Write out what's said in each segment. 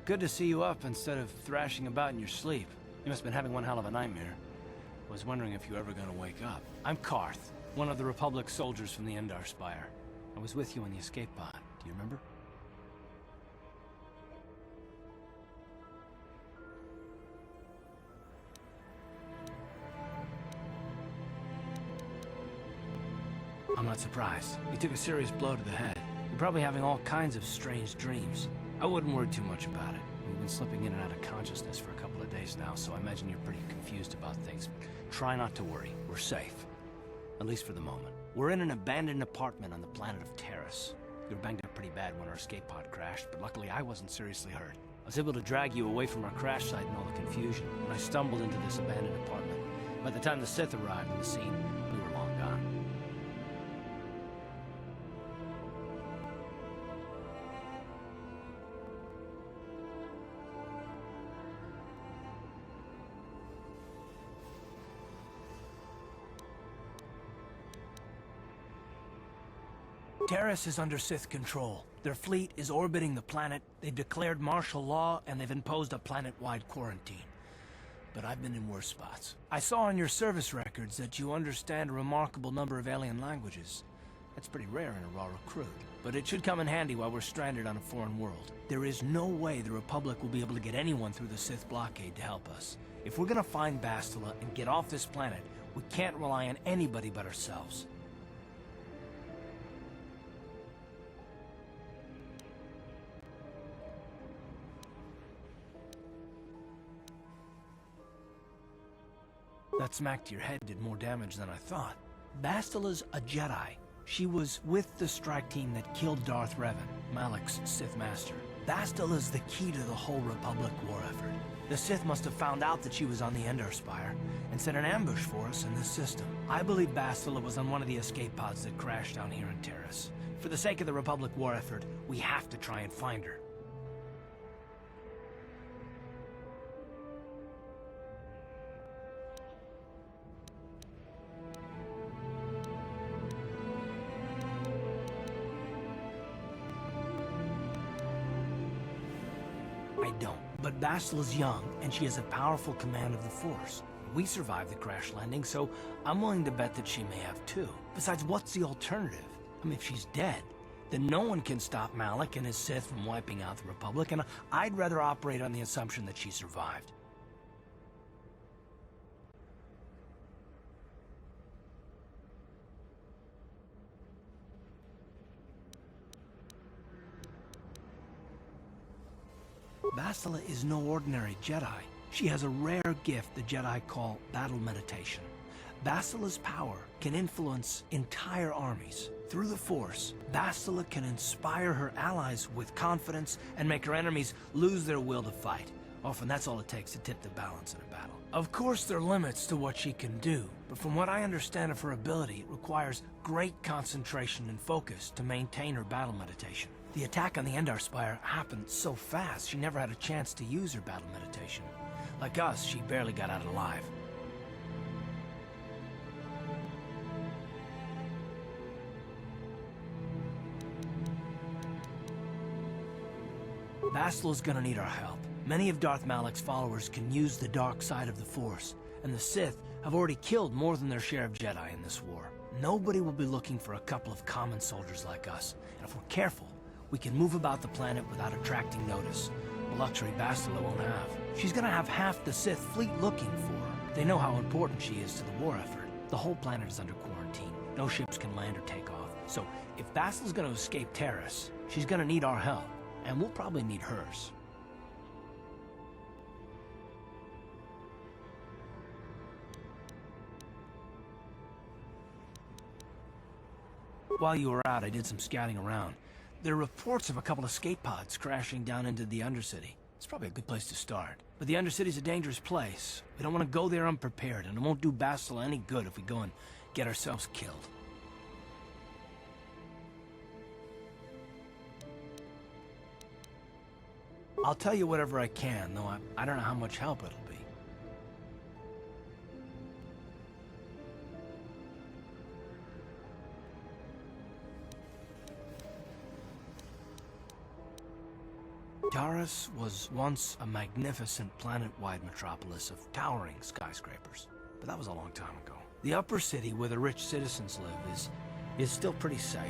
Good to see you up instead of thrashing about in your sleep. You must have been having one hell of a nightmare. I was wondering if you were ever gonna wake up. I'm Carth, one of the Republic soldiers from the Endar Spire. I was with you in the escape pod. Do you remember? I'm not surprised. You took a serious blow to the head. You're probably having all kinds of strange dreams. I wouldn't worry too much about it. We've been slipping in and out of consciousness for a couple of days now, so I imagine you're pretty confused about things. Try not to worry. We're safe. At least for the moment. We're in an abandoned apartment on the planet of Taris. You were banged up pretty bad when our escape pod crashed, but luckily I wasn't seriously hurt. I was able to drag you away from our crash site and all the confusion, and I stumbled into this abandoned apartment. By the time the Sith arrived on the scene, we were long gone. Taris is under Sith control. Their fleet is orbiting the planet, they've declared martial law, and they've imposed a planet-wide quarantine. But I've been in worse spots. I saw in your service records that you understand a remarkable number of alien languages. That's pretty rare in a raw recruit. But it should come in handy while we're stranded on a foreign world. There is no way the Republic will be able to get anyone through the Sith blockade to help us. If we're gonna find Bastila and get off this planet, we can't rely on anybody but ourselves. That smack to your head did more damage than I thought. Bastila's a Jedi. She was with the strike team that killed Darth Revan, Malak's Sith master. Bastila's the key to the whole Republic war effort. The Sith must have found out that she was on the Endar Spire and set an ambush for us in this system. I believe Bastila was on one of the escape pods that crashed down here in Taris. For the sake of the Republic war effort, we have to try and find her. I don't. But Bastila's young, and she has a powerful command of the Force. We survived the crash landing, so I'm willing to bet that she may have too. Besides, what's the alternative? I mean, if she's dead, then no one can stop Malak and his Sith from wiping out the Republic, and I'd rather operate on the assumption that she survived. Bastila is no ordinary Jedi. She has a rare gift the Jedi call battle meditation. Bastila's power can influence entire armies. Through the Force, Bastila can inspire her allies with confidence and make her enemies lose their will to fight. Often that's all it takes to tip the balance in a battle. Of course there are limits to what she can do, but from what I understand of her ability, it requires great concentration and focus to maintain her battle meditation. The attack on the Endar Spire happened so fast, she never had a chance to use her battle meditation. Like us, she barely got out alive. Bastila's gonna need our help. Many of Darth Malak's followers can use the dark side of the Force, and the Sith have already killed more than their share of Jedi in this war. Nobody will be looking for a couple of common soldiers like us, and if we're careful, we can move about the planet without attracting notice. A luxury Bastila won't have. She's gonna have half the Sith fleet looking for her. They know how important she is to the war effort. The whole planet is under quarantine. No ships can land or take off. So, if Bastila's gonna escape Taris, she's gonna need our help. And we'll probably need hers. While you were out, I did some scouting around. There are reports of a couple escape pods crashing down into the Undercity. It's probably a good place to start. But the Undercity's a dangerous place. We don't want to go there unprepared, and it won't do Bastila any good if we go and get ourselves killed. I'll tell you whatever I can, though I don't know how much help it'll be. Taris was once a magnificent planet-wide metropolis of towering skyscrapers, but that was a long time ago. The Upper City, where the rich citizens live, is still pretty safe.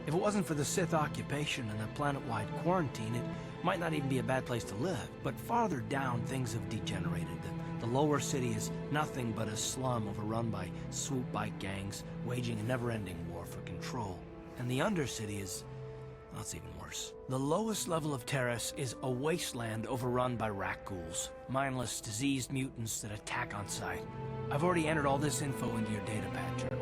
If it wasn't for the Sith occupation and the planet-wide quarantine, it might not even be a bad place to live. But farther down, things have degenerated. The lower city is nothing but a slum overrun by swoop bike gangs, waging a never-ending war for control. And the Undercity is... well, it's even worse. The lowest level of Taris is a wasteland overrun by rat ghouls, mindless, diseased mutants that attack on sight. I've already entered all this info into your datapad journal.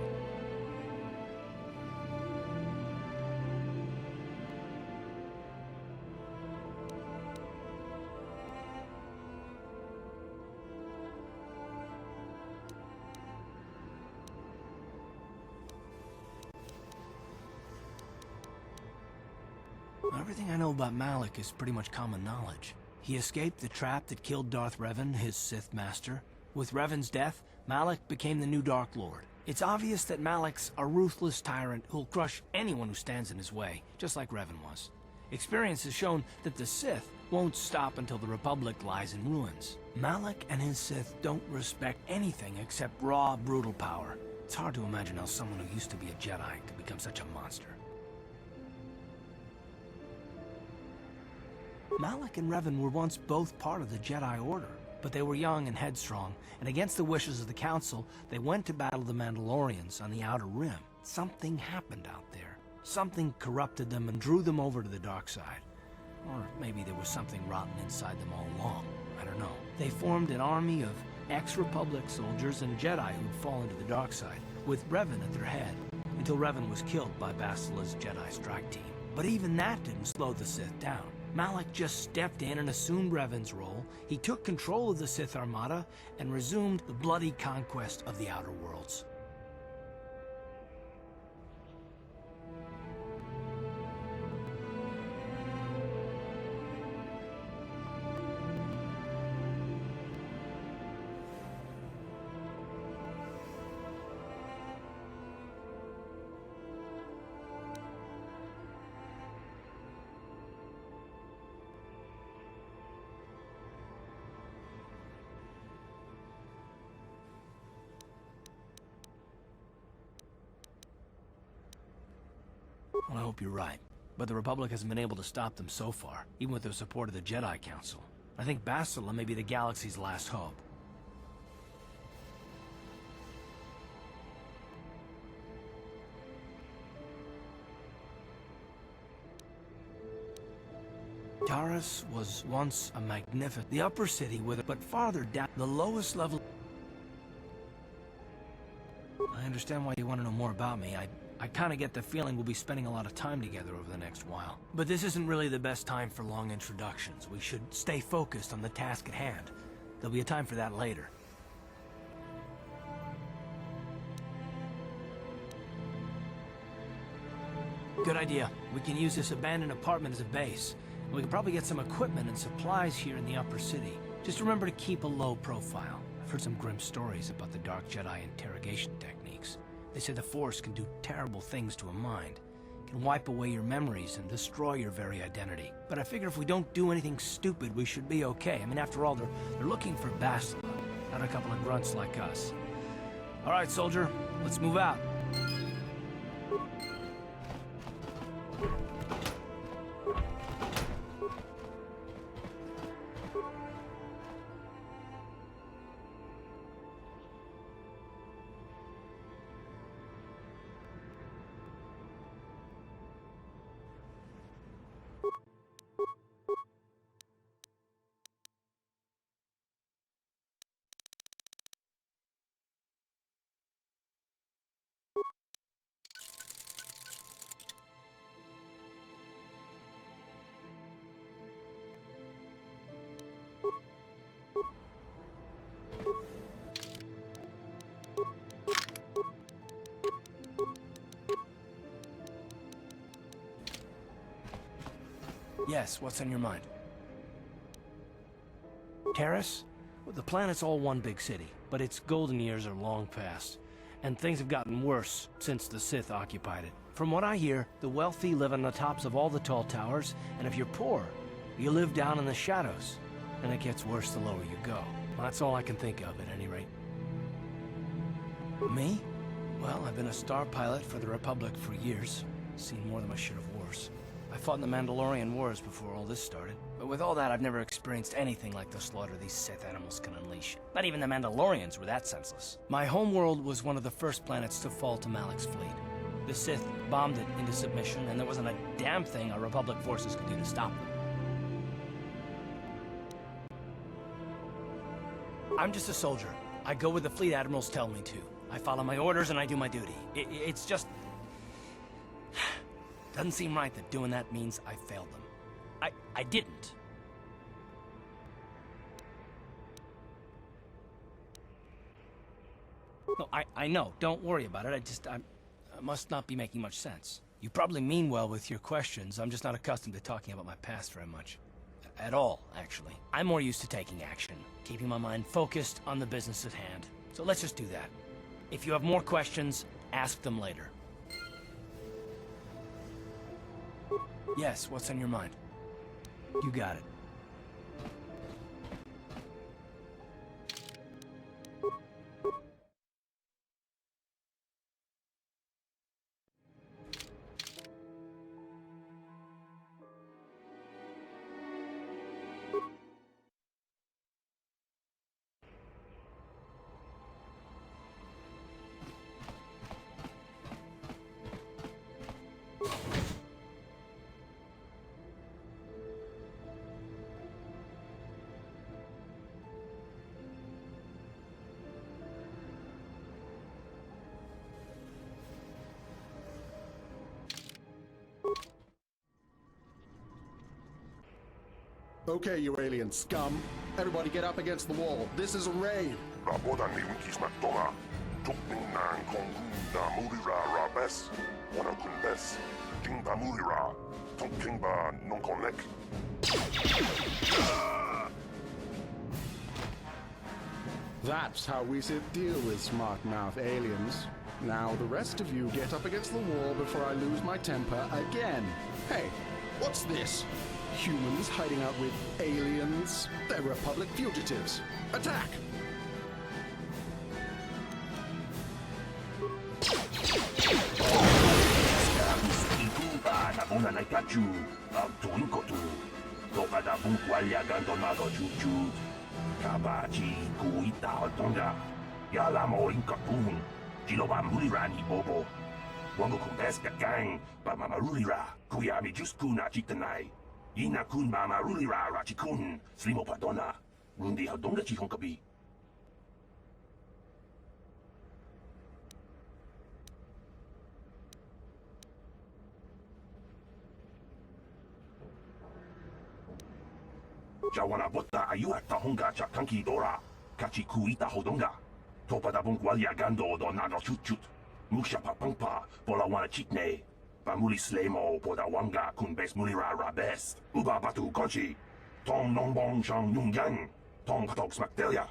Everything I know about Malak is pretty much common knowledge. He escaped the trap that killed Darth Revan, his Sith master. With Revan's death, Malak became the new Dark Lord. It's obvious that Malak's a ruthless tyrant who'll crush anyone who stands in his way, just like Revan was. Experience has shown that the Sith won't stop until the Republic lies in ruins. Malak and his Sith don't respect anything except raw, brutal power. It's hard to imagine how someone who used to be a Jedi could become such a monster. Malak and Revan were once both part of the Jedi Order, but they were young and headstrong, and against the wishes of the Council, they went to battle the Mandalorians on the Outer Rim. Something happened out there. Something corrupted them and drew them over to the dark side. Or maybe there was something rotten inside them all along. I don't know. They formed an army of ex-Republic soldiers and Jedi who'd fallen to the dark side, with Revan at their head, until Revan was killed by Bastila's Jedi strike team. But even that didn't slow the Sith down. Malak just stepped in and assumed Revan's role. He took control of the Sith Armada and resumed the bloody conquest of the Outer Worlds. Well, I hope you're right. But the Republic hasn't been able to stop them so far, even with the support of the Jedi Council. I think Bastila may be the galaxy's last hope. Taris was once a magnificent... the Upper City with it, but farther down, the lowest level... I understand why you want to know more about me. I kind of get the feeling we'll be spending a lot of time together over the next while. But this isn't really the best time for long introductions. We should stay focused on the task at hand. There'll be a time for that later. Good idea. We can use this abandoned apartment as a base. We can probably get some equipment and supplies here in the Upper City. Just remember to keep a low profile. I've heard some grim stories about the Dark Jedi interrogation techniques. They say the Force can do terrible things to a mind. It can wipe away your memories and destroy your very identity. But I figure if we don't do anything stupid, we should be okay. I mean, after all, they're looking for Bastila, not a couple of grunts like us. All right, soldier, let's move out. Yes, what's on your mind? Taris? Well, the planet's all one big city, but its golden years are long past, and things have gotten worse since the Sith occupied it. From what I hear, the wealthy live on the tops of all the tall towers, and if you're poor, You live down in the shadows, and it gets worse the lower you go. That's all I can think of, at any rate. Me? Well, I've been a star pilot for the Republic for years. Seen more than my share of wars. I fought in the Mandalorian Wars before all this started. But with all that, I've never experienced anything like the slaughter these Sith animals can unleash. Not even the Mandalorians were that senseless. My homeworld was one of the first planets to fall to Malak's fleet. The Sith bombed it into submission, and there wasn't a damn thing our Republic forces could do to stop them. I'm just a soldier. I go where the fleet admirals tell me to. I follow my orders and I do my duty. It's just... doesn't seem right that doing that means I failed them. I didn't. No, I know. Don't worry about it. I must not be making much sense. You probably mean well with your questions. I'm just not accustomed to talking about my past very much. At all, actually. I'm more used to taking action, keeping my mind focused on the business at hand. So let's just do that. If you have more questions, ask them later. Yes, what's on your mind? You got it. Okay, you alien scum. Everybody get up against the wall. This is a raid. Raportani wikismatoma. Tukninnan kongunda murira rabes. Wana kunbes. Kingba murira. Tonkingba nonkonek. That's how we deal with smart-mouth aliens. Now the rest of you get up against the wall before I lose my temper again. Hey, what's this? Humans hiding out with aliens? They're Republic fugitives. Attack! Wango kumbeska gang, ba mamarulira, kuyami juskuna chitanai. Ina kun mamarulira rachikun, slimo padona. Rundi hadonga chihonkabi. Jawana bota ayuata honga chakanki dora. Kachi kuita hodonga. Topada bungwalia gando do nano chut. Musha papangpa, pola wana chitne. Pamuli slemo, poda wanga kun bes mulira rabes. Uba batu konchi. Tong nongbong shang yung yang. Tong patok smaktelia.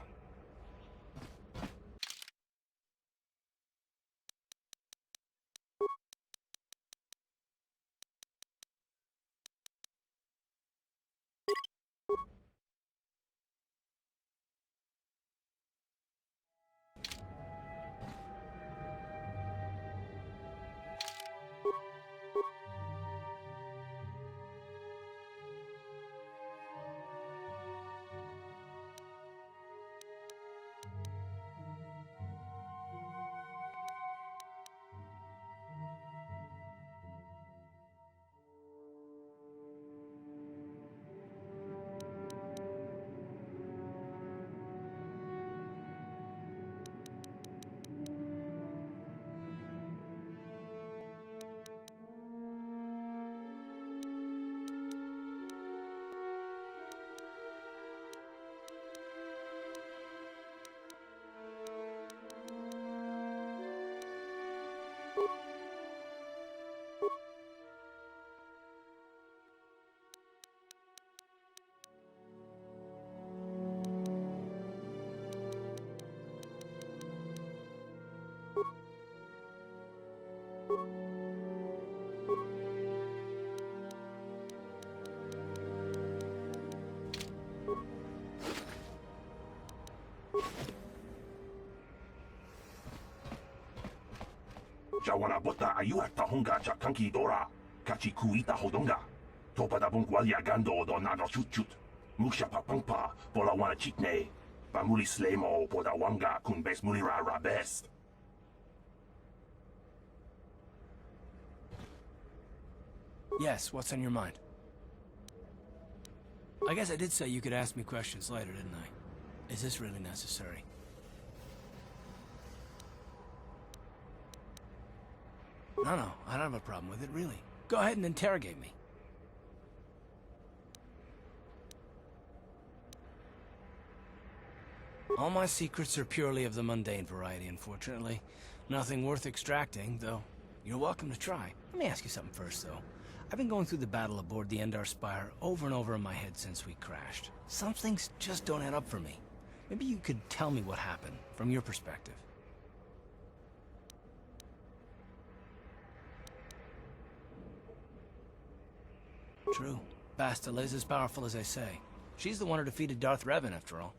Chawana bota ayuat tahonga cha kanki dora. Kachi kuita hodonga. Topa da bunkwalia gando do nado chut. Musha papangpa pola wana chitne. Pamuli slemo poda wanga kun bes mulira rabest. Yes, what's on your mind? I guess I did say you could ask me questions later, didn't I? Is this really necessary? No, I don't have a problem with it, really. Go ahead and interrogate me. All my secrets are purely of the mundane variety, unfortunately. Nothing worth extracting, though you're welcome to try. Let me ask you something first, though. I've been going through the battle aboard the Endar Spire over and over in my head since we crashed. Some things just don't add up for me. Maybe you could tell me what happened, from your perspective. True. Bastila is as powerful as I say. She's the one who defeated Darth Revan, after all.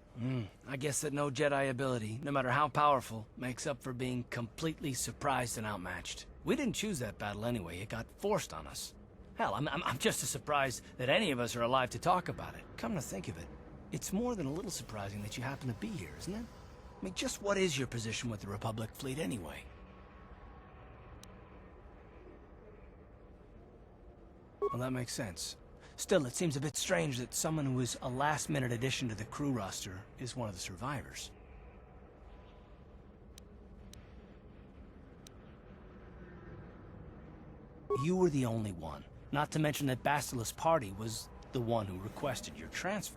I guess that no Jedi ability, no matter how powerful, makes up for being completely surprised and outmatched. We didn't choose that battle anyway. It got forced on us. Hell, I'm just as surprised that any of us are alive to talk about it. Come to think of it, it's more than a little surprising that you happen to be here, isn't it? I mean, just what is your position with the Republic fleet anyway? Well, that makes sense. Still, it seems a bit strange that someone who is a last-minute addition to the crew roster is one of the survivors. You were the only one. Not to mention that Bastila's party was the one who requested your transfer.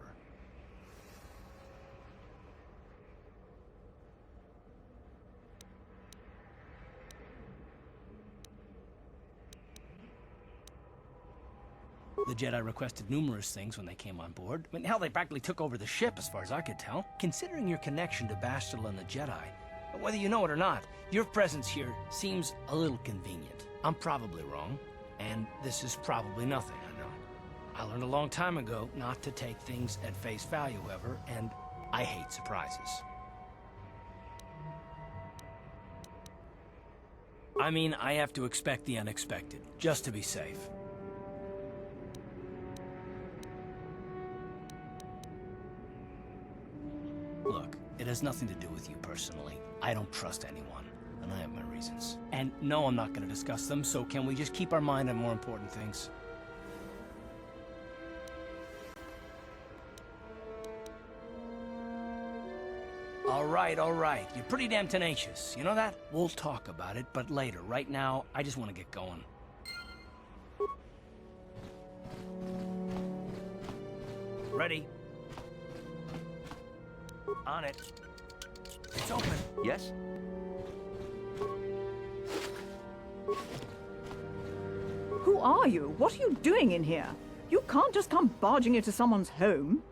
The Jedi requested numerous things when they came on board. I mean, hell, they practically took over the ship, as far as I could tell. Considering your connection to Bastila and the Jedi, whether you know it or not, your presence here seems a little convenient. I'm probably wrong, and this is probably nothing, I know. I learned a long time ago not to take things at face value, however, and I hate surprises. I mean, I have to expect the unexpected, just to be safe. Look, it has nothing to do with you personally. I don't trust anyone, and I have my reasons. And no, I'm not going to discuss them, so can we just keep our mind on more important things? All right. You're pretty damn tenacious. You know that? We'll talk about it, but later. Right now, I just want to get going. Ready? On it. It's open. Yes? Who are you? What are you doing in here? You can't just come barging into someone's home.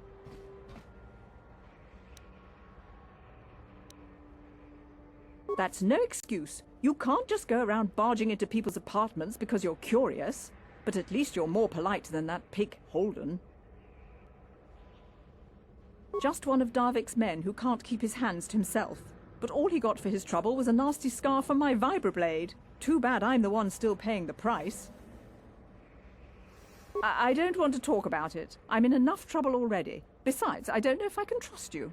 That's no excuse. You can't just go around barging into people's apartments because you're curious. But at least you're more polite than that pig Holden. Just one of Darvik's men who can't keep his hands to himself. But all he got for his trouble was a nasty scar from my vibroblade. Too bad I'm the one still paying the price. I don't want to talk about it. I'm in enough trouble already. Besides, I don't know if I can trust you.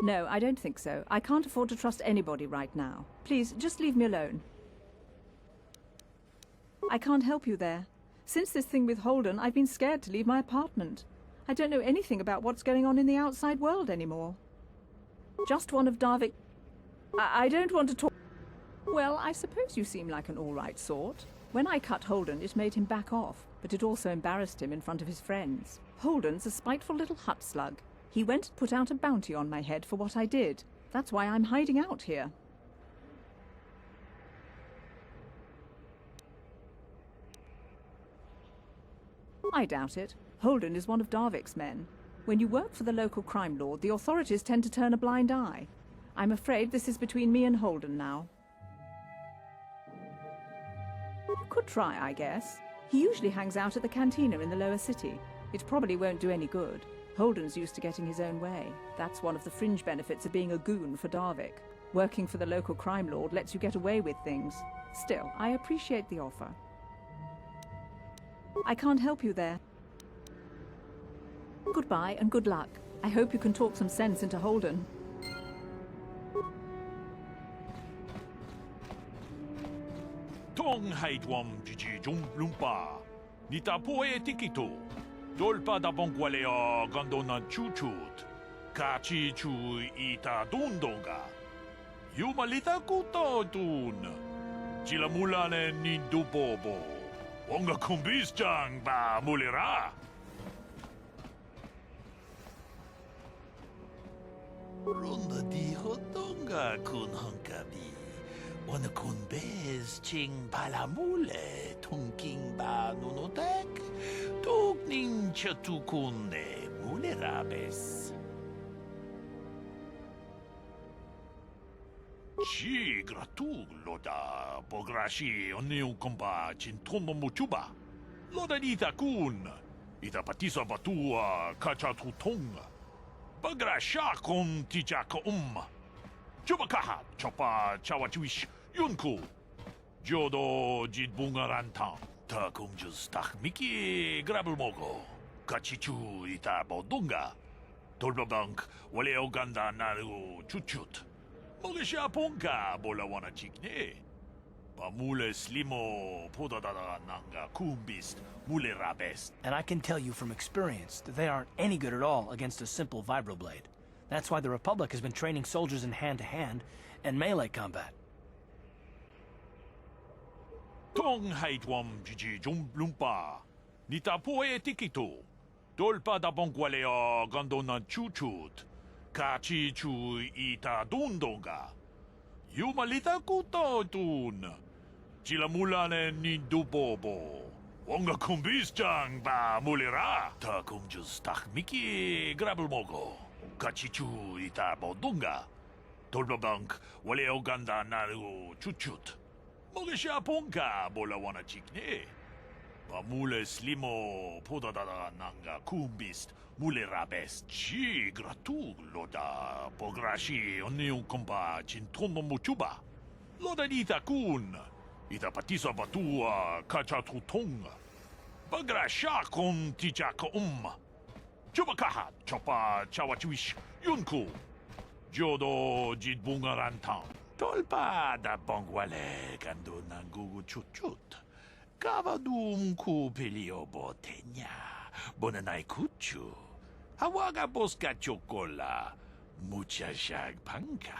No, I don't think so. I can't afford to trust anybody right now. Please, just leave me alone. I can't help you there. Since this thing with Holden, I've been scared to leave my apartment. I don't know anything about what's going on in the outside world anymore. Just one of Darvik... I don't want to talk... Well, I suppose you seem like an all-right sort. When I cut Holden, it made him back off, but it also embarrassed him in front of his friends. Holden's a spiteful little hut slug. He went and put out a bounty on my head for what I did. That's why I'm hiding out here. I doubt it. Holden is one of Darvik's men. When you work for the local crime lord, the authorities tend to turn a blind eye. I'm afraid this is between me and Holden now. You could try, I guess. He usually hangs out at the cantina in the lower city. It probably won't do any good. Holden's used to getting his own way. That's one of the fringe benefits of being a goon for Darvik. Working for the local crime lord lets you get away with things. Still, I appreciate the offer. I can't help you there. Goodbye and good luck. I hope you can talk some sense into Holden. Tong haitwam jiji jum lumpa. Nita poe tikito. Dolpa da bongwalea gandona chuchut. Kachi chu ita dundonga. Yumalita kuto dun. Chilamulane ni dubobo. Wonga kumbis jang ba mulira. Runda di hodonga kun hankabi. Wana kun bez ching palamule tungking ba nunotek. Tugning chatukunde mulerabes. Chi gratug loda bograshi oniu komba chintono muchuba. Loda nita kun. Ita patisa batua kachatutonga. Bagrasha kon tijaka Chubakaha chopa chawachuish yunku. Jodo jidbungarantang. Ta kumjus takmiki grabulmogo. Kachichu ita bodunga. Tolbabank wale oganda naru chuchut. Mogesha ponka bolawana chikne. Pamule slimo podadada nanga kumbist mule rabest. And I can tell you from experience that they aren't any good at all against a simple vibroblade. That's why the Republic has been training soldiers in hand-to-hand and melee combat. Tong haitwam jiji jum lumpa. Nita poe tikito. Dolpa da bongwalea gandona chuchut. Kachi chu ita dundonga. Yumalita kuto dun. Chilamulane ni dubobo. Wonga kumbis jang ba mulira. Ta kumjus takmiki grabulmogo. Kachichu ita bodunga. Tolbabank wale oganda naru chuchut. Mogesha ponka bolawana chikne. Pamule slimo podadada nanga kumbist mule rabest. Chi gratug loda bograshi oniu komba chintono muchuba. Loda nita kun. Ita patisa batua kachatutonga. Bagrasha kon tijaka Chubakaha chopa chawachuish yunku. Jodo jidbungarantang. Tolpa da bongwale gando nangugu chuchut. Kavadum ku pelio botenya. Bonanai kuchu. Hawaga boska chocola. Mucha shag panka.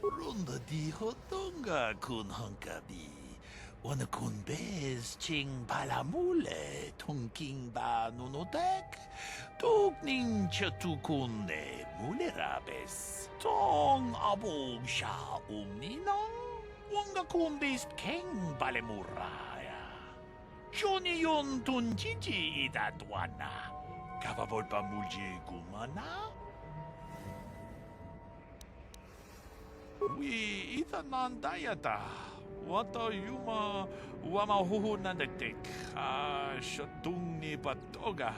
Runda di hodonga kun hankabi. Wana kun bez ching palamule tungking ba nunotek. Tugning chatukunde mulerabes. Tong abog sha umninang. Wanga kun bez keng balemuraya. Shoni yon tunjiji idadwana. Kavabol pa mulje gumana. Wi itanandayata. Wata yuma wama huhu nandagdik. Shatung ni patoga.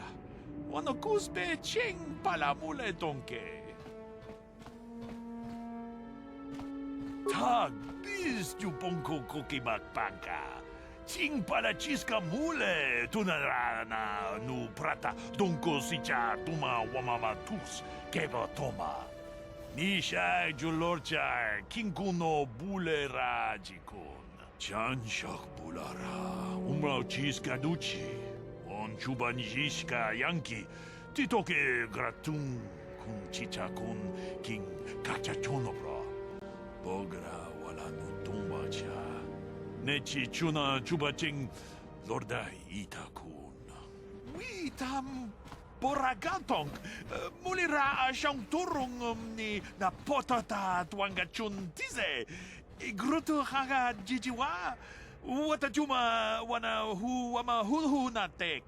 Wano kusbe ching palamule tonke. Tag bis jupongko kukimakpanka. Ching pala chiska mule tunarana nu prata donko sicha tuma wamamatus keba toma. Nisha julorcha kinkuno bule rajikun. Chanshak bulara umrao chiska duchi. On chubanjishka yanki titoke gratun kun chicha kun king kachachonobra. Bogra wala nutumbacha. Nechi chuna chubaching lordai itakun. Witam Boragantong, mulira siyang turong ni na potata tuangachun tize. Gruto haga jijiwa, watajuma wana hu wama hu natek.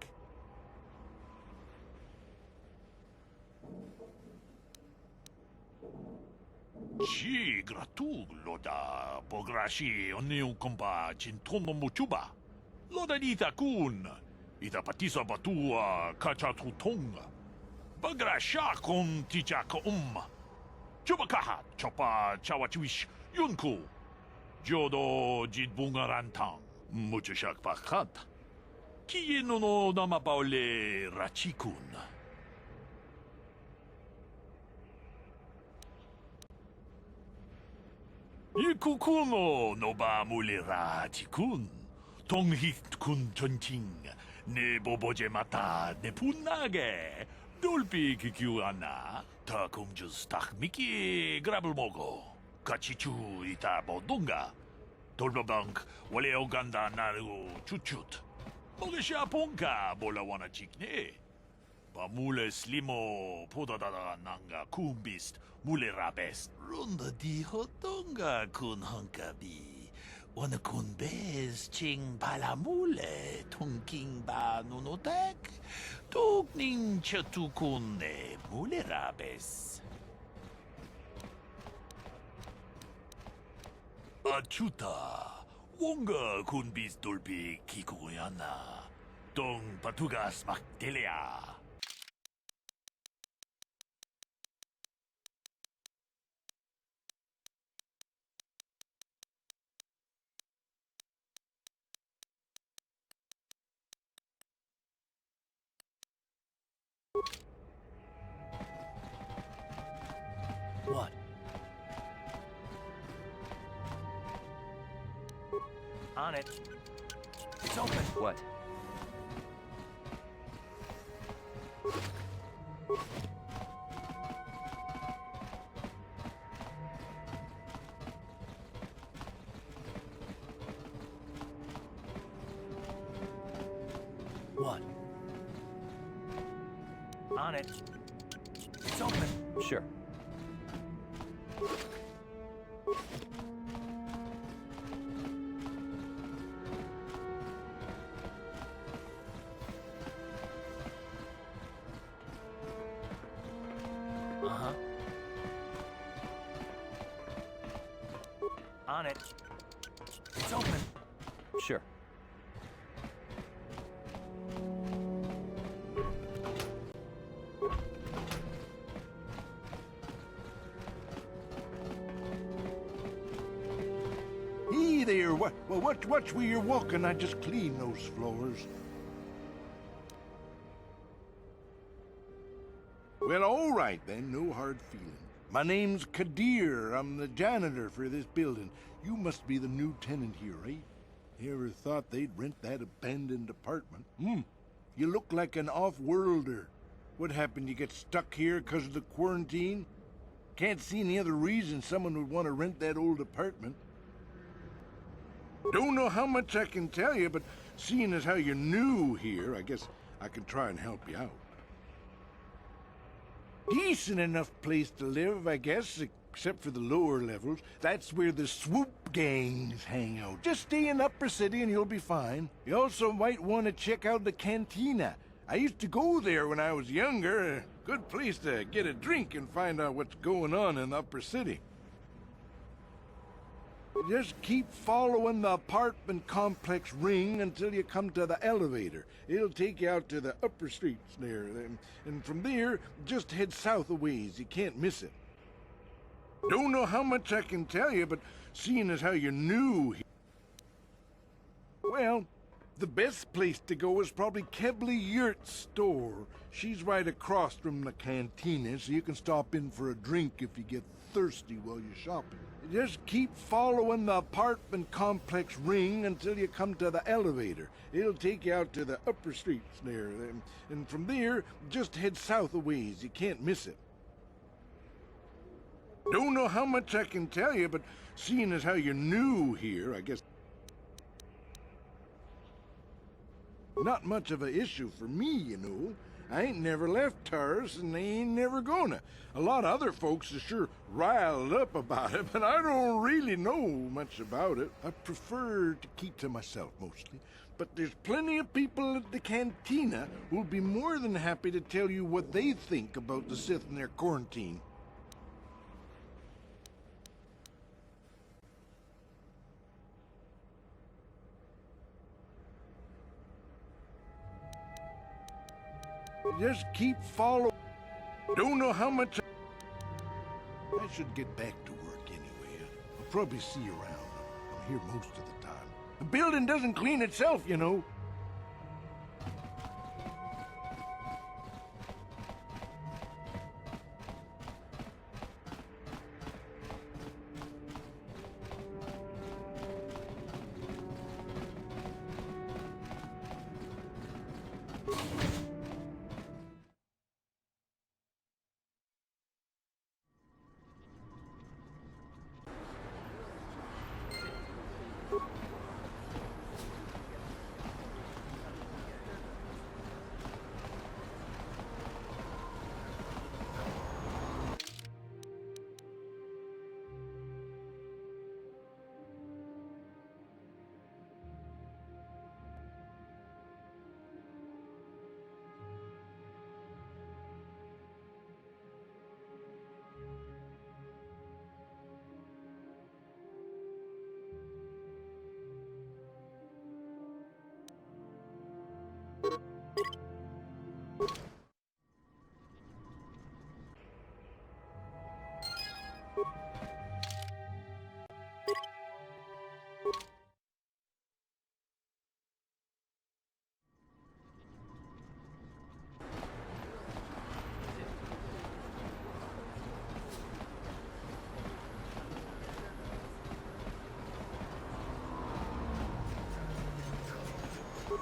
Chi gratug loda bograshi oniu komba chintono muchuba. Loda nita kun. Ita patisa batua kachatutonga. Bagrasha kon tijaka Chubakaha chopa chawachwish yunku. Jodo jidbungarantang muchashak pakat. Kieno no namabaule rachikun. Ikukuno no ba mule rachikun. Tonghit kun chonching. Ne boboje mata ne punage. Dolpi kikiuana. Ta kumjus tak miki grabulmogo. Kachichu ita bodunga. Dolbabank wale oganda naru chuchut. Mogesha ponka bolawana chikne. Ba mule slimo podadada nanga kumbist mule rabest. Runda di hotonga kun hankabi. Wana kun bez ching palamule tungking ba nunotek. Tukning chatukune mule rabes. Achuta. Wonga kun bis dolpi kikuyana. Dong patugas makdelea. What? On it. It's open. What? What? On it. It's open. Sure. Uh-huh. On it. It's open. Sure. Hey there, watch where you're walking. I just cleaned those floors. Well, all right then, no hard feelings. My name's Kadir. I'm the janitor for this building. You must be the new tenant here, right? You ever thought they'd rent that abandoned apartment? You look like an off-worlder. What happened, you get stuck here because of the quarantine? Can't see any other reason someone would want to rent that old apartment. Don't know how much I can tell you, but seeing as how you're new here, I guess I can try and help you out. Decent enough place to live, I guess, except for the lower levels. That's where the swoop gangs hang out. Just stay in Upper City and you'll be fine. You also might want to check out the cantina. I used to go there when I was younger. A good place to get a drink and find out what's going on in the Upper City. Just keep following the apartment complex ring until you come to the elevator. It'll take you out to the upper streets there. And from there, just head south a ways. You can't miss it. Don't know how much I can tell you, but seeing as how you're new here... Well, the best place to go is probably Kebley Yurt's store. She's right across from the cantina, so you can stop in for a drink if you get thirsty while you're shopping. Just keep following the apartment complex ring until you come to the elevator. It'll take you out to the upper streets there. And from there, just head south a ways. You can't miss it. Don't know how much I can tell you, but seeing as how you're new here, I guess... Not much of an issue for me, you know. I ain't never left Taris, and they ain't never gonna. A lot of other folks are sure riled up about it, but I don't really know much about it. I prefer to keep to myself, mostly. But there's plenty of people at the cantina who'll be more than happy to tell you what they think about the Sith and their quarantine. Just keep following. Don't know how much... I should get back to work anyway. I'll probably see you around. I'm here most of the time. A building doesn't clean itself, you know.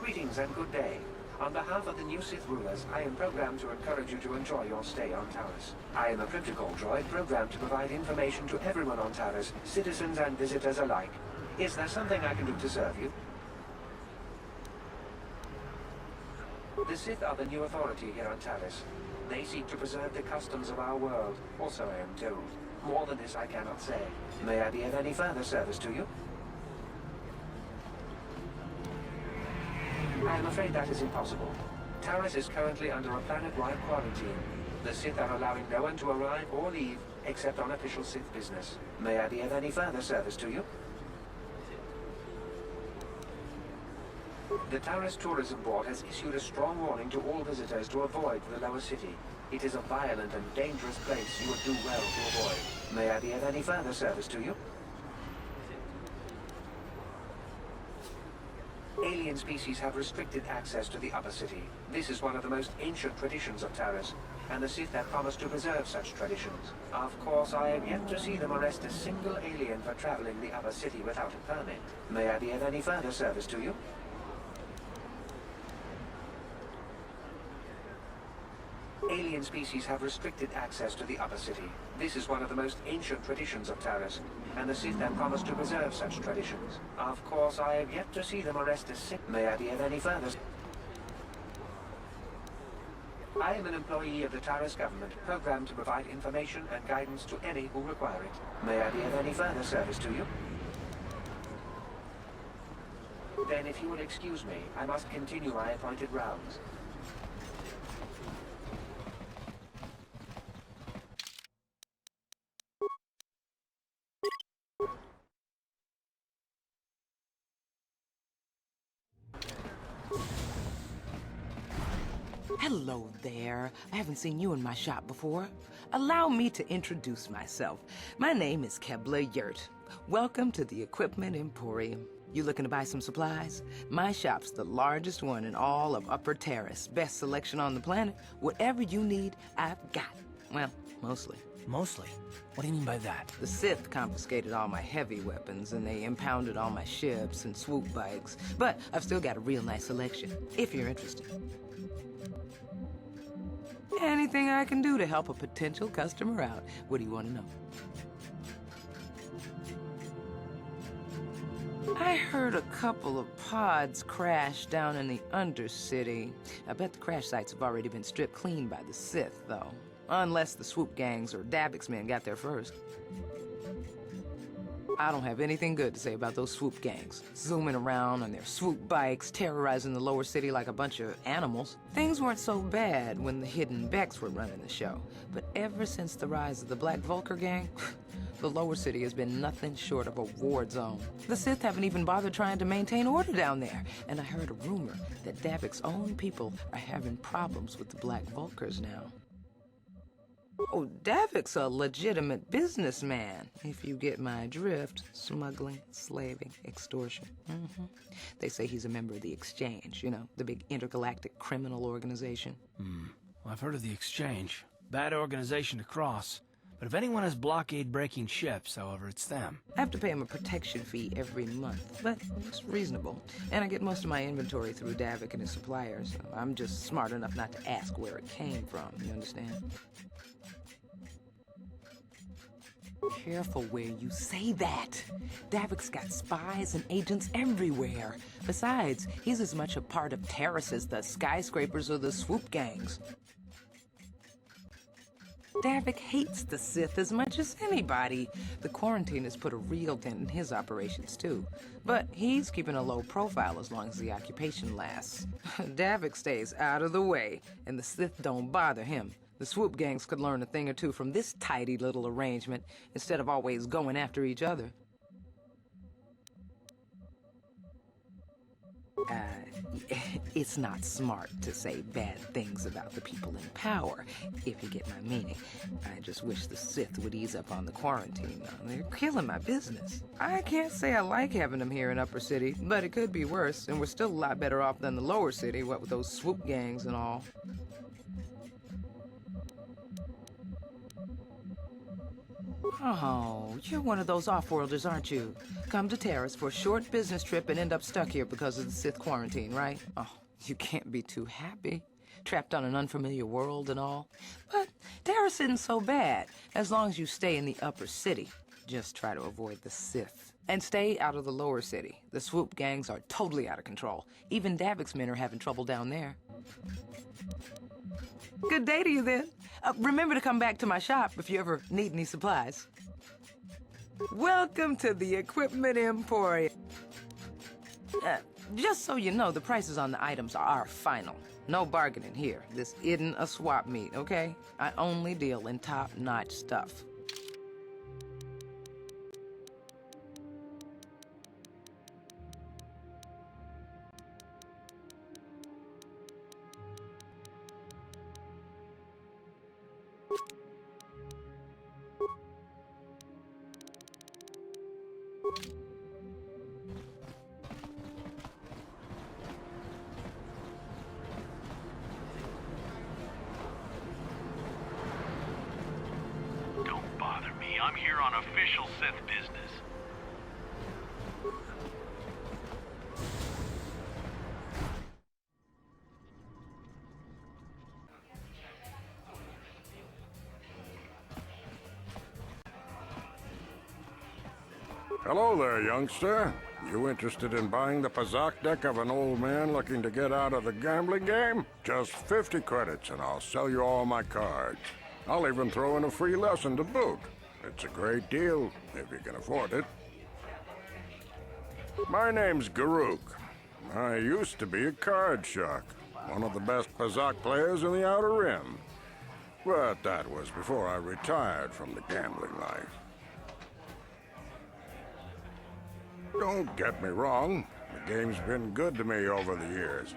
Greetings and good day. On behalf of the new Sith rulers, I am programmed to encourage you to enjoy your stay on Taris. I am a protocol droid programmed to provide information to everyone on Taris, citizens and visitors alike. Is there something I can do to serve you? The Sith are the new authority here on Taris. They seek to preserve the customs of our world, also I am told. More than this I cannot say. May I be of any further service to you? I am afraid that is impossible. Taris is currently under a planet-wide quarantine. The Sith are allowing no one to arrive or leave, except on official Sith business. May I be of any further service to you? The Taris Tourism Board has issued a strong warning to all visitors to avoid the lower city. It is a violent and dangerous place you would do well to avoid. May I be of any further service to you? Alien species have restricted access to the Upper City. This is one of the most ancient traditions of Taris, and the Sith have promised to preserve such traditions. Of course, I have yet to see them arrest a single alien for traveling the Upper City without a permit. May I be of any further service to you? Alien species have restricted access to the Upper City. This is one of the most ancient traditions of Taris, and the Sith have promised to preserve such traditions. Of course, I have yet to see them arrest a Sith. May I be of any further? I am an employee of the Taris government, programmed to provide information and guidance to any who require it. May I be of any further service to you? Then, if you will excuse me, I must continue my appointed rounds. Hello there. I haven't seen you in my shop before. Allow me to introduce myself. My name is Kebla Yurt. Welcome to the Equipment Emporium. You looking to buy some supplies? My shop's the largest one in all of Upper Taris. Best selection on the planet. Whatever you need, I've got. Well, mostly. Mostly? What do you mean by that? The Sith confiscated all my heavy weapons, and they impounded all my ships and swoop bikes. But I've still got a real nice selection, if you're interested. Anything I can do to help a potential customer out. What do you want to know? I heard a couple of pods crash down in the Undercity. I bet the crash sites have already been stripped clean by the Sith, though. Unless the swoop gangs or Dabbick's men got there first. I don't have anything good to say about those swoop gangs. Zooming around on their swoop bikes, terrorizing the lower city like a bunch of animals. Things weren't so bad when the Hidden Becks were running the show. But ever since the rise of the Black Vulcar gang, the lower city has been nothing short of a war zone. The Sith haven't even bothered trying to maintain order down there. And I heard a rumor that Dabbick's own people are having problems with the Black Vulcars now. Oh, Davik's a legitimate businessman, if you get my drift. Smuggling, slaving, extortion. They say he's a member of the Exchange, you know, the big intergalactic criminal organization. Well, I've heard of the Exchange. Bad organization to cross. But if anyone has blockade-breaking ships, however, it's them. I have to pay him a protection fee every month, but it's reasonable. And I get most of my inventory through Davik and his suppliers. I'm just smart enough not to ask where it came from, you understand? Careful where you say that. Davik's got spies and agents everywhere. Besides, he's as much a part of Taris as the skyscrapers or the swoop gangs. Davik hates the Sith as much as anybody. The quarantine has put a real dent in his operations, too. But he's keeping a low profile as long as the occupation lasts. Davik stays out of the way, and the Sith don't bother him. The swoop gangs could learn a thing or two from this tidy little arrangement, instead of always going after each other. It's not smart to say bad things about the people in power, if you get my meaning. I just wish the Sith would ease up on the quarantine. They're killing my business. I can't say I like having them here in Upper City, but it could be worse, and we're still a lot better off than the Lower City, what with those swoop gangs and all. Oh, you're one of those off-worlders, aren't you? Come to Taris for a short business trip and end up stuck here because of the Sith quarantine, right? Oh, you can't be too happy. Trapped on an unfamiliar world and all. But Taris isn't so bad, as long as you stay in the Upper City. Just try to avoid the Sith. And stay out of the Lower City. The swoop gangs are totally out of control. Even Davik's men are having trouble down there. Good day to you, then. Remember to come back to my shop if you ever need any supplies. Welcome to the Equipment Emporium. Just so you know, the prices on the items are final. No bargaining here. This isn't a swap meet, okay? I only deal in top-notch stuff. Don't bother me. I'm here on official Sith business. Hello there, youngster. You interested in buying the Baczyk deck of an old man looking to get out of the gambling game? Just 50 credits and I'll sell you all my cards. I'll even throw in a free lesson to boot. It's a great deal, if you can afford it. My name's Garuk. I used to be a card shark, one of the best Baczyk players in the Outer Rim. But that was before I retired from the gambling life. Don't get me wrong, the game's been good to me over the years.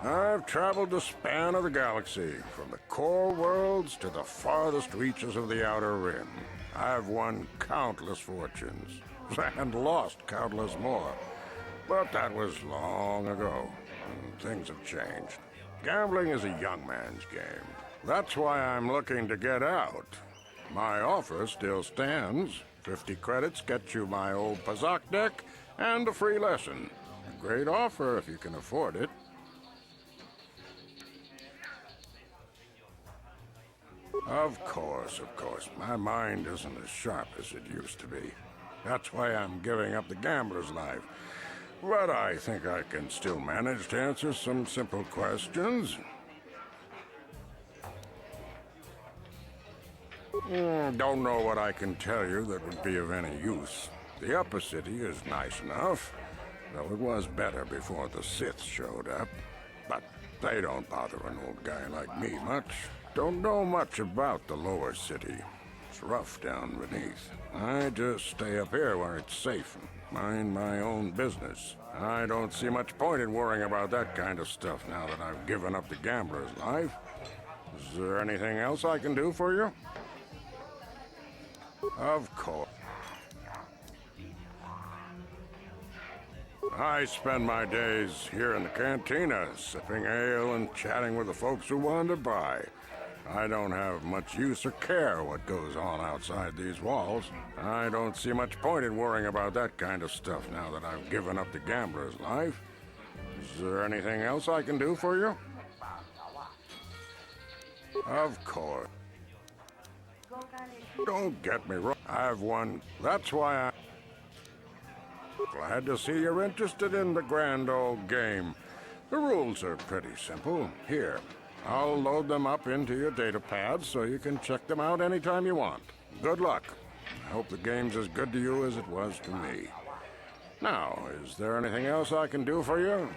I've traveled the span of the galaxy, from the core worlds to the farthest reaches of the Outer Rim. I've won countless fortunes, and lost countless more. But that was long ago, and things have changed. Gambling is a young man's game. That's why I'm looking to get out. My offer still stands. 50 credits gets you my old Baczyk deck and a free lesson. A great offer if you can afford it. Of course. My mind isn't as sharp as it used to be. That's why I'm giving up the gambler's life. But I think I can still manage to answer some simple questions. Don't know what I can tell you that would be of any use. The Upper City is nice enough, though it was better before the Sith showed up. But they don't bother an old guy like me much. Don't know much about the Lower City. It's rough down beneath. I just stay up here where it's safe and mind my own business. I don't see much point in worrying about that kind of stuff now that I've given up the gambler's life. Is there anything else I can do for you? Of course. I spend my days here in the cantina, sipping ale and chatting with the folks who wander by. I don't have much use or care what goes on outside these walls. I don't see much point in worrying about that kind of stuff now that I've given up the gambler's life. Is there anything else I can do for you? Of course. Don't get me wrong. I've won. That's why I'm glad to see you're interested in the grand old game. The rules are pretty simple. Here, I'll load them up into your data pad so you can check them out anytime you want. Good luck. I hope the game's as good to you as it was to me. Now, is there anything else I can do for you?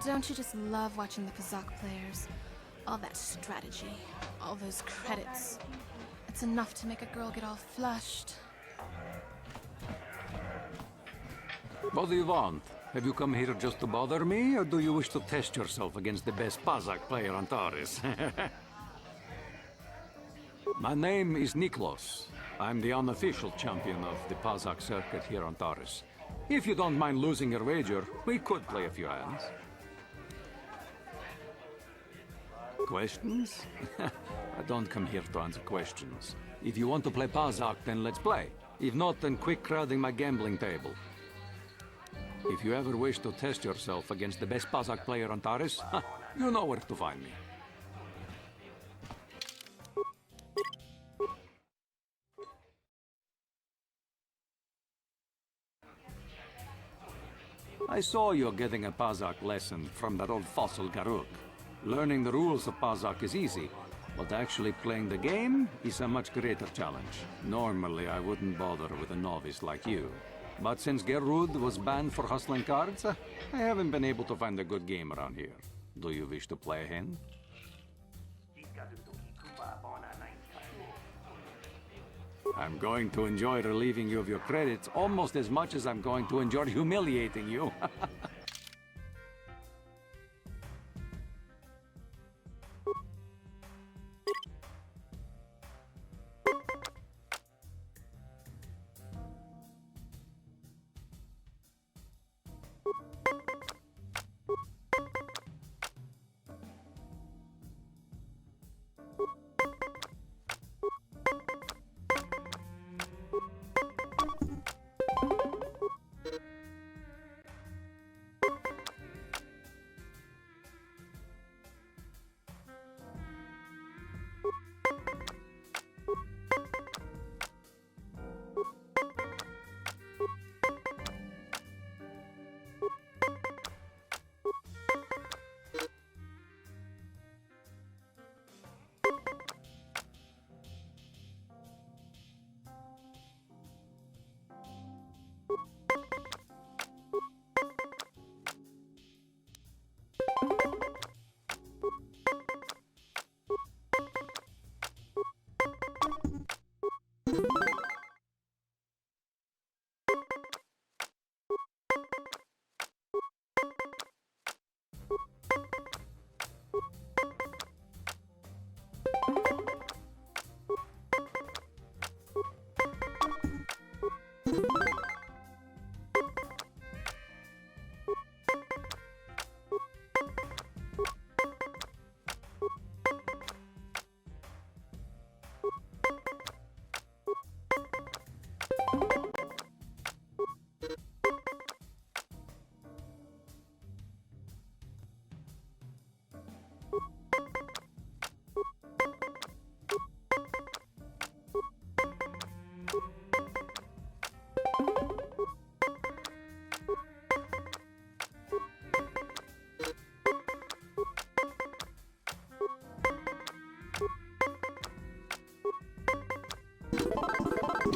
Don't you just love watching the Kazakh players? All that strategy, all those credits. It's enough to make a girl get all flushed. What do you want? Have you come here just to bother me, or do you wish to test yourself against the best Kazakh player on Taris? My name is Niklos. I'm the unofficial champion of the Kazakh circuit here on Taris. If you don't mind losing your wager, we could play a few hands. Questions? I don't come here to answer questions. If you want to play Kazakh, then let's play. If not, then quit crowding my gambling table. If you ever wish to test yourself against the best Kazakh player on Taris, You know where to find me. I saw you getting a Pazak lesson from that old fossil Garuk. Learning the rules of Pazak is easy, but actually playing the game is a much greater challenge. Normally, I wouldn't bother with a novice like you. But since Gerud was banned for hustling cards, I haven't been able to find a good game around here. Do you wish to play a hand? I'm going to enjoy relieving you of your credits almost as much as I'm going to enjoy humiliating you.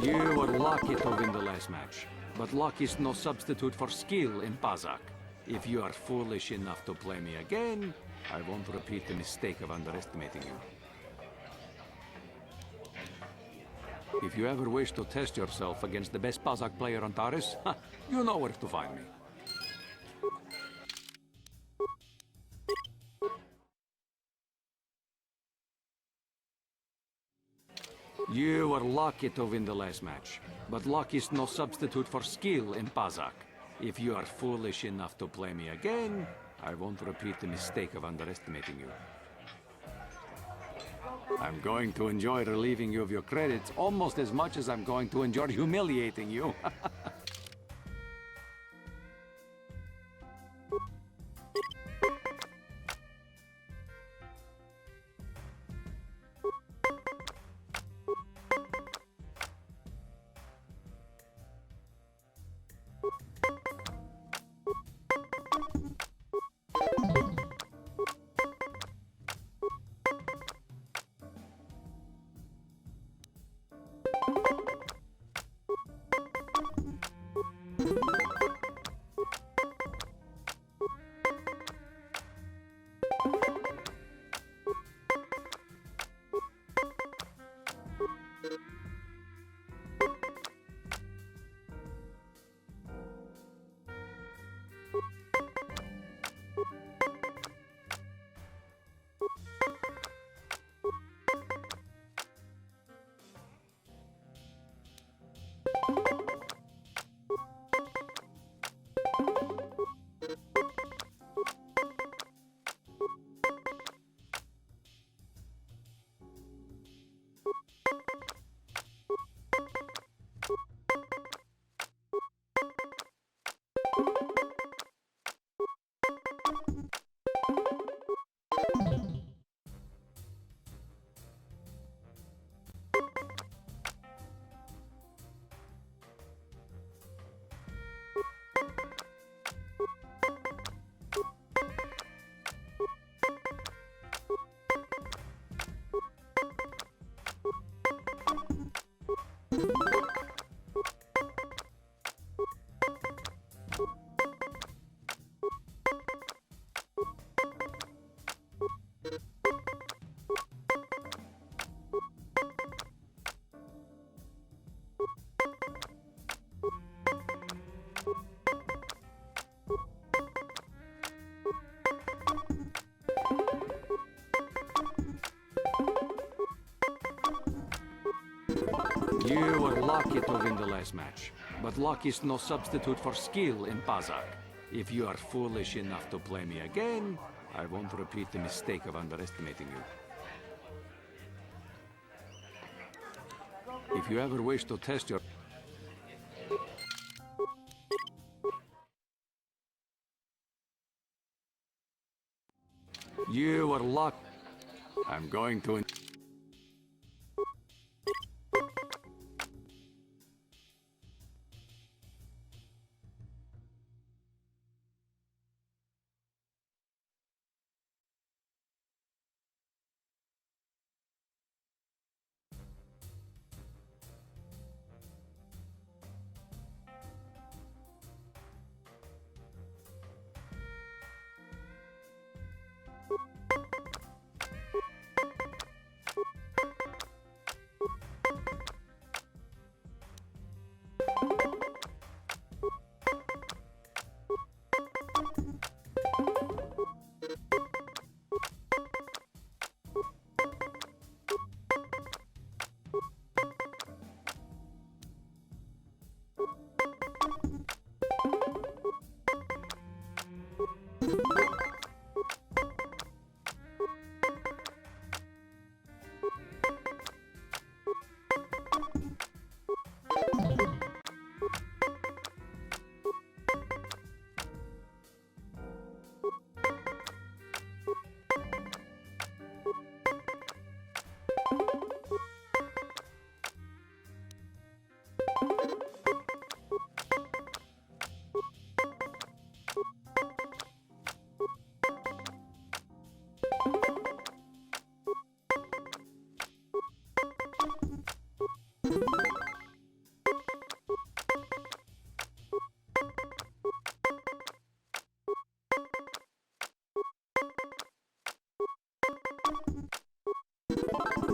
You were lucky to win the last match, but luck is no substitute for skill in Pazak. If you are foolish enough to play me again, I won't repeat the mistake of underestimating you. If you ever wish to test yourself against the best Pazak player on Taris, you know where to find me. You were lucky to win the last match, but luck is no substitute for skill in Pazak. If you are foolish enough to play me again, I won't repeat the mistake of underestimating you. I'm going to enjoy relieving you of your credits almost as much as I'm going to enjoy humiliating you. You were lucky to win the last match, but luck is no substitute for skill in Baczyk. If you are foolish enough to play me again, I won't repeat the mistake of underestimating you. If you ever wish to test your... You were lucky. I'm going to...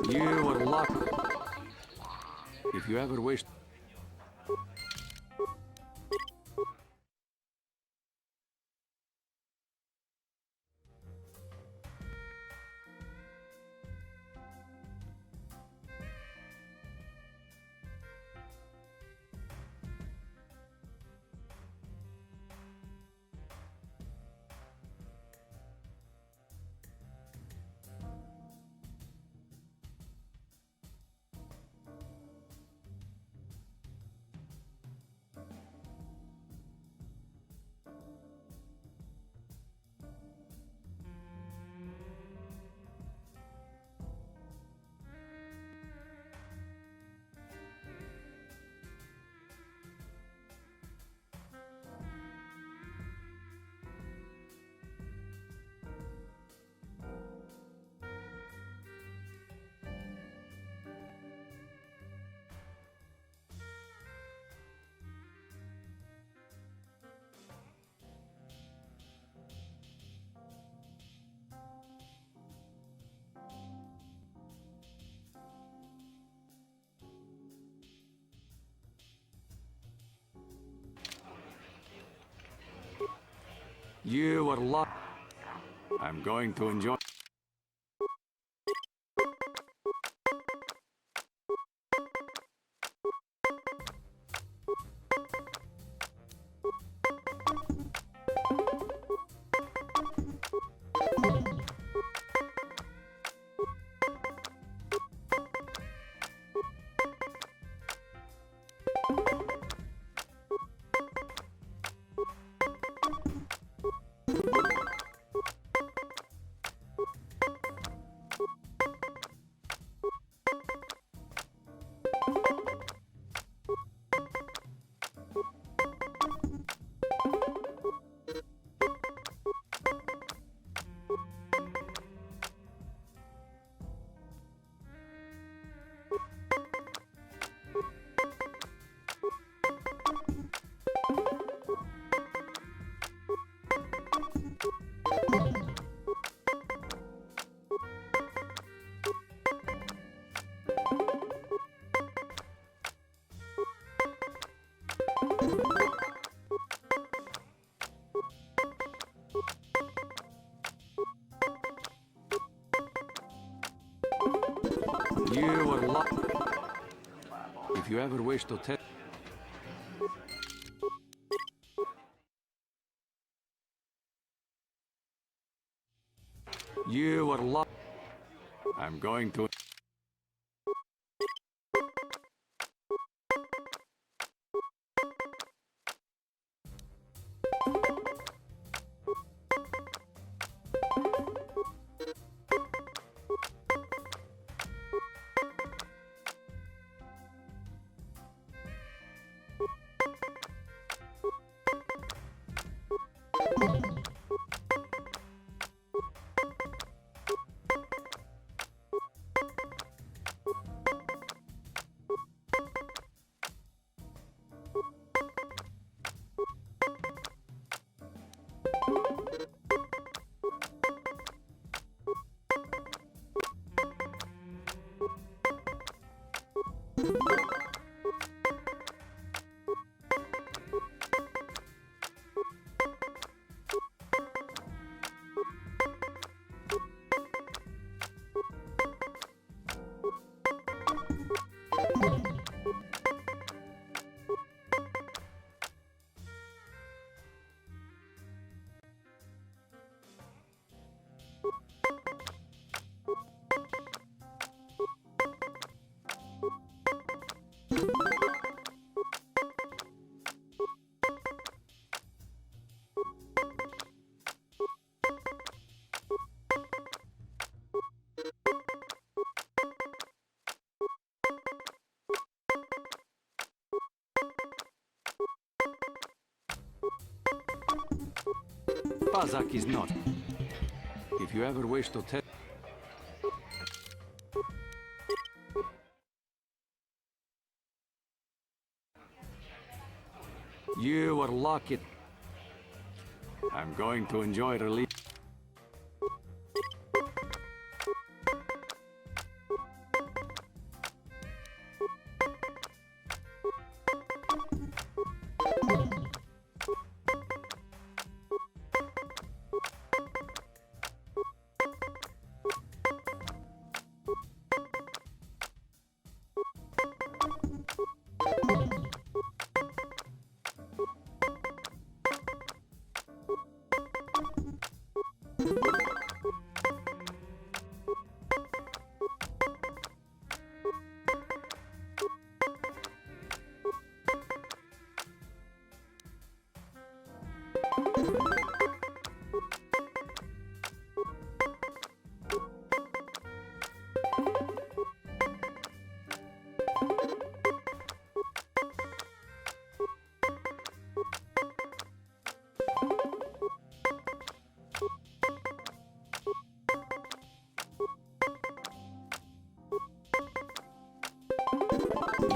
You were lucky. If you ever wished... You were lucky. I'm going to enjoy... If you ever wish to test... You are locked. I'm going to... Baczyk is not. If you ever wish to test... You are lucky. I'm going to enjoy relief.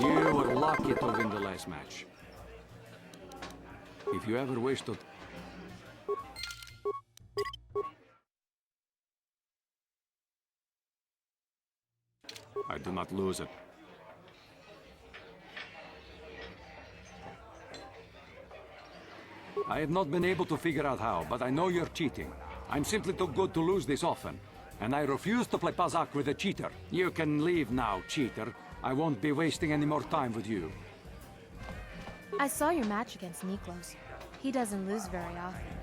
You were lucky to win the last match. If you ever wish to... I do not lose it. I have not been able to figure out how, but I know you're cheating. I'm simply too good to lose this often, and I refuse to play Baczyk with a cheater. You can leave now, cheater. I won't be wasting any more time with you. I saw your match against Niklos. He doesn't lose very often.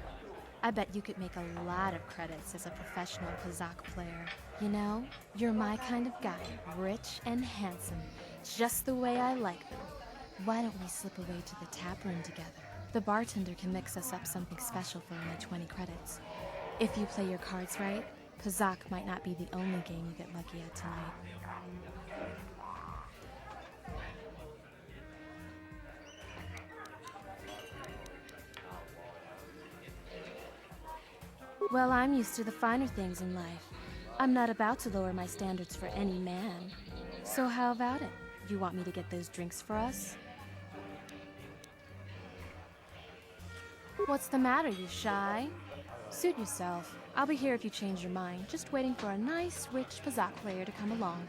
I bet you could make a lot of credits as a professional Baczyk player. You know, you're my kind of guy, rich and handsome, just the way I like them. Why don't we slip away to the tap room together? The bartender can mix us up something special for only 20 credits. If you play your cards right, Baczyk might not be the only game you get lucky at tonight. Well, I'm used to the finer things in life. I'm not about to lower my standards for any man. So how about it? You want me to get those drinks for us? What's the matter, you shy? Suit yourself. I'll be here if you change your mind, just waiting for a nice, rich Baczyk player to come along.